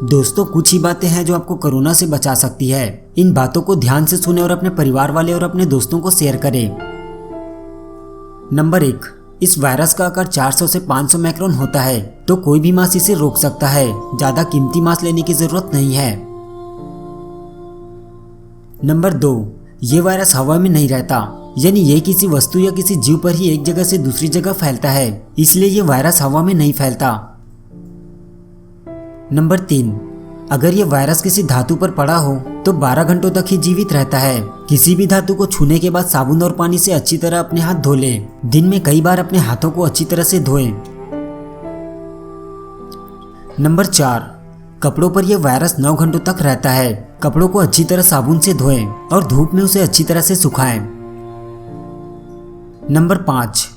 दोस्तों, कुछ ही बातें हैं जो आपको कोरोना से बचा सकती है। इन बातों को ध्यान से सुने और अपने परिवार वाले और अपने दोस्तों को शेयर करें। नंबर 1, इस वायरस का आकार 400 से 500 माइक्रोन होता है, तो कोई भी मांस इसे रोक सकता है। ज्यादा कीमती मांस लेने की जरूरत नहीं है। नंबर 2, ये वायरस हवा में नहीं रहता, यानी ये किसी वस्तु या किसी जीव पर ही एक जगह से दूसरी जगह फैलता है, इसलिए ये वायरस हवा में नहीं फैलता। नंबर 3, अगर ये वायरस किसी धातु पर पड़ा हो तो 12 घंटों तक ही जीवित रहता है। किसी भी धातु को छूने के बाद साबुन और पानी से अच्छी तरह अपने हाथ धो लें। दिन में कई बार अपने हाथों को अच्छी तरह से धोएं। नंबर 4, कपड़ों पर यह वायरस 9 घंटों तक रहता है। कपड़ों को अच्छी तरह साबुन से धोएं और धूप में उसे अच्छी तरह से सुखाएं। नंबर 5,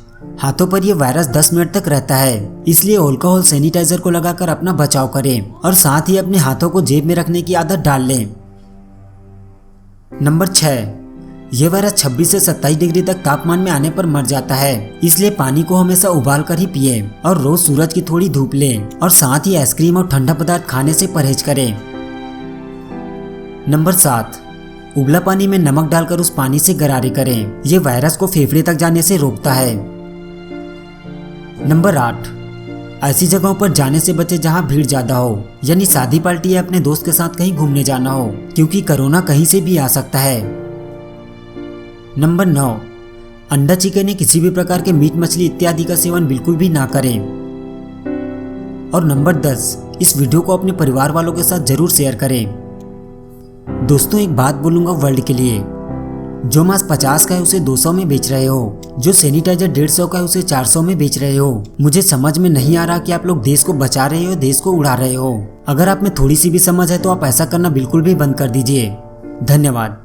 हाथों पर यह वायरस 10 मिनट तक रहता है, इसलिए अल्कोहल सैनिटाइजर को लगाकर अपना बचाव करें और साथ ही अपने हाथों को जेब में रखने की आदत डाल लें। नंबर 6, यह वायरस 26 से 27 डिग्री तक तापमान में आने पर मर जाता है, इसलिए पानी को हमेशा उबाल कर ही पिए और रोज सूरज की थोड़ी धूप लें और साथ ही आइसक्रीम और ठंडा पदार्थ खाने से परहेज करें। नंबर 7, उबला पानी में नमक डालकर उस पानी से गरारे करें। यह वायरस को फेफड़े तक जाने से रोकता है। नंबर 8, ऐसी जगहों पर जाने से बचे जहां भीड़ ज्यादा हो, यानी शादी पार्टी या अपने दोस्त के साथ कहीं घूमने जाना हो, क्योंकि कोरोना कहीं से भी आ सकता है। नंबर 9, अंडा, चिकन या किसी भी प्रकार के मीट, मछली इत्यादि का सेवन बिल्कुल भी ना करें। और नंबर 10, इस वीडियो को अपने परिवार वालों के साथ जरूर शेयर करें। दोस्तों, एक बात बोलूंगा वर्ल्ड के लिए, जो मास्क 50 का है उसे 200 में बेच रहे हो, जो सैनिटाइजर 150 का है उसे 400 में बेच रहे हो। मुझे समझ में नहीं आ रहा कि आप लोग देश को बचा रहे हो, देश को उड़ा रहे हो। अगर आप में थोड़ी सी भी समझ है तो आप ऐसा करना बिल्कुल भी बंद कर दीजिए। धन्यवाद।